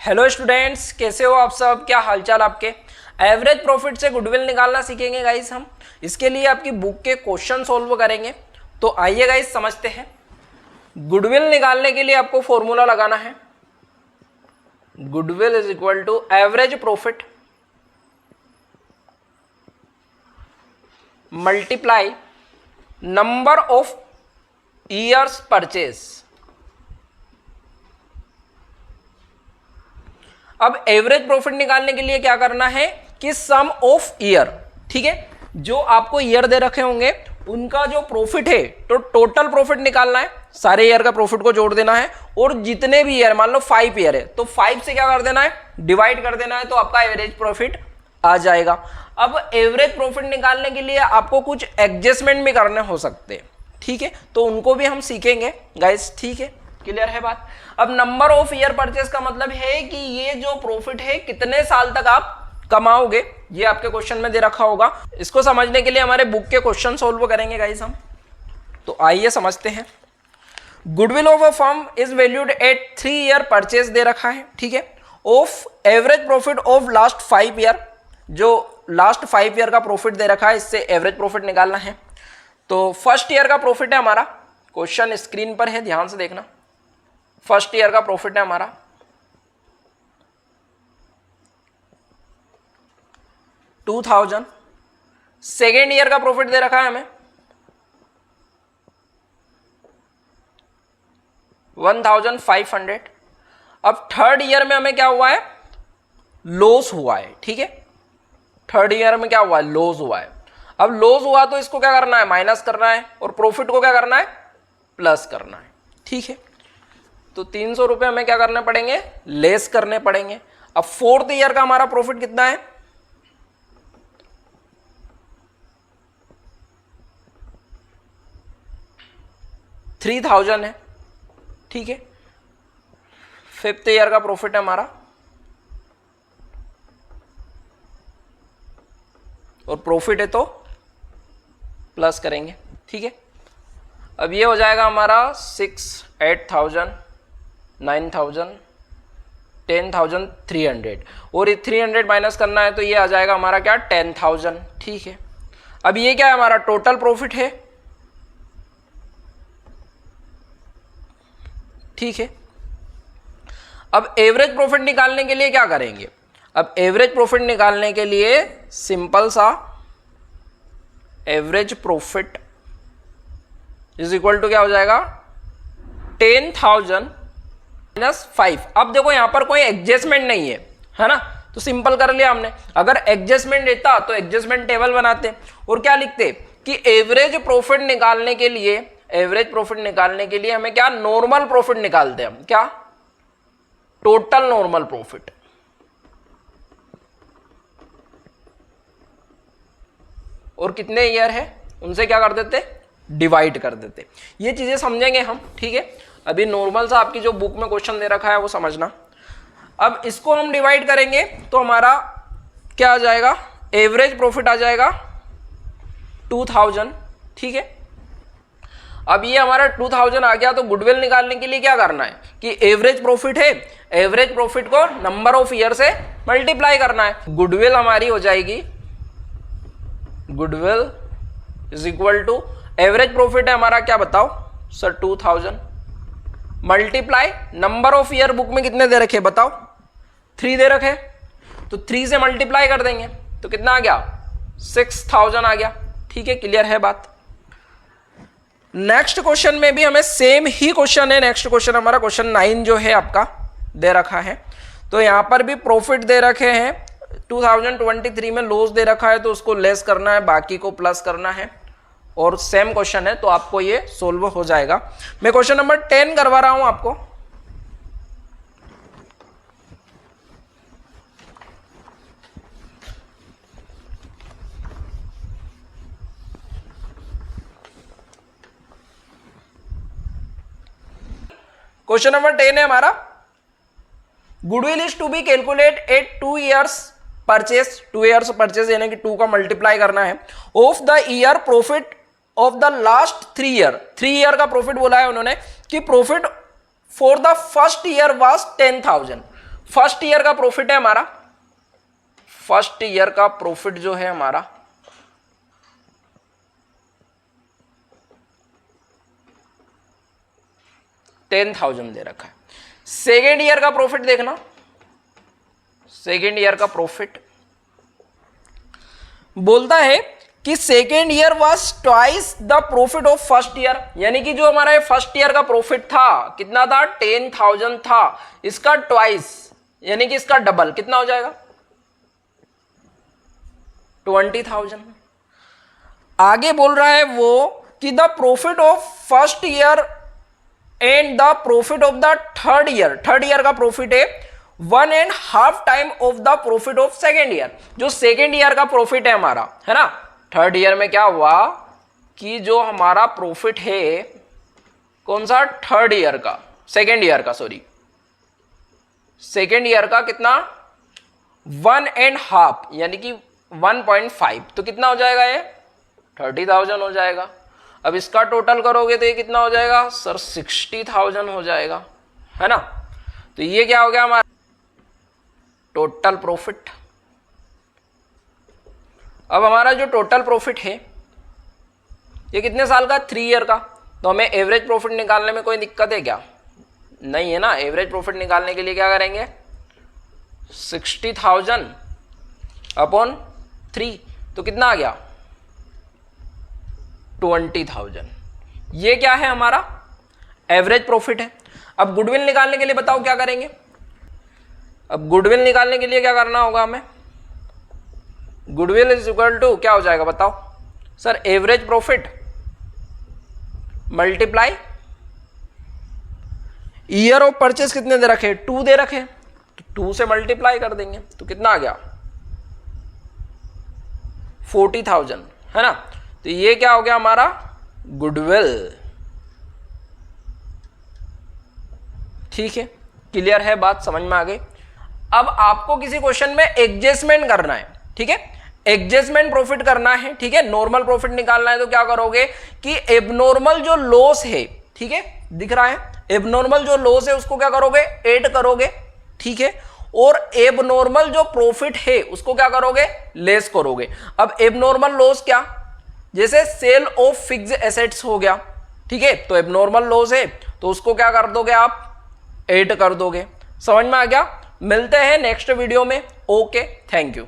Hello students, कैसे हो आप सब? क्या हालचाल आपके? एवरेज प्रॉफिट से गुडविल निकालना सीखेंगे गाइस हम। इसके लिए आपकी बुक के क्वेश्चन सॉल्व करेंगे। तो आइए गाइस समझते हैं। गुडविल निकालने के लिए आपको फॉर्मूला लगाना है। Goodwill is equal to average profit multiply number of years purchase. अब एवरेज प्रॉफिट निकालने के लिए क्या करना है कि सम ऑफ ईयर, ठीक है, जो आपको ईयर दे रखे होंगे उनका जो प्रॉफिट है तो टोटल प्रॉफिट निकालना है, सारे ईयर का प्रॉफिट को जोड़ देना है और जितने भी ईयर, मान लो 5 ईयर है तो 5 से क्या कर देना है, डिवाइड कर देना है, तो आपका एवरेज प्रॉफिट आ जाएगा। अब एवरेज प्रॉफिट निकालने के लिए आपको कुछ एडजस्टमेंट भी करने हो सकते हैं, ठीक है, तो उनको भी हम सीखेंगे गाइस, ठीक है, क्लियर है बात। अब नंबर ऑफ ईयर परचेज का मतलब है कि ये जो प्रॉफिट है कितने साल तक आप कमाओगे, ये आपके क्वेश्चन में दे रखा होगा। इसको समझने के लिए हमारे बुक के क्वेश्चन सोल्व करेंगे गाइस हम। तो आइए समझते हैं। Goodwill of a firm is valued at 3 year purchase दे रखा है, ठीक है, of average profit of last 5 year, जो लास्ट 5 ईयर का प्रॉफिट दे रखा है, इससे एवरेज प्रॉफिट निकालना है। तो फर्स्ट ईयर का प्रॉफिट है हमारा, क्वेश्चन स्क्रीन पर है, ध्यान से देखना। फर्स्ट ईयर का प्रॉफिट है हमारा 2000। सेकेंड ईयर का प्रॉफिट दे रखा है हमें 1500। अब थर्ड ईयर में हमें क्या हुआ है, लॉस हुआ है, ठीक है, थर्ड ईयर में क्या हुआ है, लॉस हुआ है। अब लॉस हुआ तो इसको क्या करना है, माइनस करना है, और प्रॉफिट को क्या करना है, प्लस करना है, ठीक है। तो 300 रुपए हमें क्या करने पड़ेंगे, लेस करने पड़ेंगे। अब फोर्थ ईयर का हमारा प्रॉफिट कितना है, 3000 है, ठीक है। फिफ्थ ईयर का प्रॉफिट है हमारा, और प्रॉफिट है तो प्लस करेंगे, ठीक है। अब ये हो जाएगा हमारा 6, 8000, 9000, 10300, और ये 300 माइनस करना है तो ये आ जाएगा हमारा क्या, 10000, ठीक है। अब ये क्या है, हमारा टोटल प्रॉफिट है, ठीक है। अब एवरेज प्रॉफिट निकालने के लिए क्या करेंगे, अब एवरेज प्रॉफिट निकालने के लिए सिंपल सा average profit is equal to क्या हो जाएगा, 10,000 माइनस 5। अब देखो यहां पर कोई एडजस्टमेंट नहीं है ना, तो सिंपल कर लिया हमने। अगर एडजस्टमेंट देता तो एडजस्टमेंट टेबल बनाते और क्या लिखते कि एवरेज प्रॉफिट निकालने के लिए, एवरेज प्रॉफिट निकालने के लिए हमें क्या, नॉर्मल प्रॉफिट निकालते हैं हम, क्या, टोटल नॉर्मल प्रॉफिट, और कितने ईयर है उनसे क्या कर देते, डिवाइड कर देते। ये चीजें समझेंगे हम, ठीक है। अभी नॉर्मल सा आपकी जो बुक में क्वेश्चन दे रखा है वो समझना। अब इसको हम डिवाइड करेंगे तो हमारा क्या आ जाएगा, एवरेज प्रॉफिट आ जाएगा 2000, ठीक है। अब ये हमारा 2000 आ गया तो गुडविल निकालने के लिए क्या करना है कि एवरेज प्रॉफिट है, एवरेज प्रॉफिट को नंबर ऑफ ईयर से मल्टीप्लाई करना है। गुडविल हमारी हो जाएगी, goodwill is equal to average profit है हमारा क्या, बताओ sir, 2000 multiply number of year, book में कितने दे रखे बताओ, 3 दे रखे, तो 3 से मल्टीप्लाई कर देंगे तो कितना आ गया, 6000 आ गया, ठीक है, क्लियर है बात। नेक्स्ट क्वेश्चन में भी हमें सेम ही क्वेश्चन है। नेक्स्ट क्वेश्चन हमारा क्वेश्चन 9 जो है आपका दे रखा है, तो यहां पर भी प्रॉफिट दे रखे हैं, 2023 में लॉस दे रखा है तो उसको लेस करना है, बाकी को प्लस करना है, और सेम क्वेश्चन है तो आपको ये सोल्व हो जाएगा। मैं क्वेश्चन नंबर 10 करवा रहा हूं आपको। क्वेश्चन नंबर 10 है हमारा, goodwill is to be calculate at 2 years purchase, 2 years purchase यानी कि 2 का मल्टीप्लाई करना है, of the year profit of the last 3 year. 3 year का प्रॉफिट बोला है उन्होंने कि profit for the first year was 10,000, first year का प्रॉफिट है हमारा, फर्स्ट ईयर का प्रॉफिट जो है हमारा 10,000 दे रखा है। सेकेंड ईयर का प्रॉफिट देखना, सेकेंड ईयर का प्रॉफिट बोलता है कि second year was twice the profit of first year, यानी कि जो हमारा फर्स्ट ईयर का प्रॉफिट था कितना था, 10,000 था, इसका ट्वाइस यानी कि इसका डबल कितना हो जाएगा, 20,000। आगे बोल रहा है वो कि the profit of first year and the profit of the third year, third year का प्रॉफिट है 1.5 time of the profit of second year. जो सेकेंड ईयर का प्रॉफिट है हमारा, है ना, थर्ड ईयर में क्या हुआ कि जो हमारा प्रॉफिट है कौन सा, थर्ड ईयर का, सेकेंड ईयर का, सॉरी सेकेंड ईयर का कितना 1.5 यानी कि 1.5, तो कितना हो जाएगा ये 30,000 हो जाएगा। अब इसका टोटल करोगे तो ये कितना हो जाएगा सर, 60,000 हो जाएगा, है ना। तो ये क्या हो गया हमारा टोटल प्रॉफिट। अब हमारा जो टोटल प्रॉफिट है ये कितने साल का, 3 ईयर का। तो हमें एवरेज प्रॉफिट निकालने में कोई दिक्कत है क्या, नहीं है ना। एवरेज प्रॉफिट निकालने के लिए क्या करेंगे, 60,000 अपॉन 3, तो कितना आ गया 20,000। ये क्या है हमारा एवरेज प्रॉफिट है। अब गुडविल निकालने के लिए बताओ क्या करेंगे। अब गुडविल निकालने के लिए क्या करना होगा हमें, गुडविल इज इक्वल टू क्या हो जाएगा बताओ sir, average profit multiply year of purchase कितने दे रखे, 2 दे रखे, तो 2 से मल्टीप्लाई कर देंगे तो कितना आ गया 40,000, है ना। तो ये क्या हो गया हमारा गुडविल। ठीक है, क्लियर है बात, समझ में आ गई। अब आपको किसी क्वेश्चन में एडजस्टमेंट करना है, ठीक है, एडजस्टमेंट प्रॉफिट करना है, ठीक है। नॉर्मल प्रॉफिट निकालना है तो क्या करोगे कि एबनॉर्मल जो लॉस है, ठीक है, दिख रहा है, एबनॉर्मल जो लॉस है उसको क्या करोगे ऐड करोगे, ठीक है, और एबनॉर्मल जो प्रॉफिट है उसको क्या करोगे लेस करोगे। अब एबनॉर्मल लॉस क्या, जैसे सेल ऑफ फिक्स्ड एसेट्स हो गया, ठीक है, तो एबनॉर्मल लॉस है तो उसको क्या कर दोगे आप ऐड कर दोगे। समझ में आ गया। मिलते हैं नेक्स्ट वीडियो में। Okay, thank you.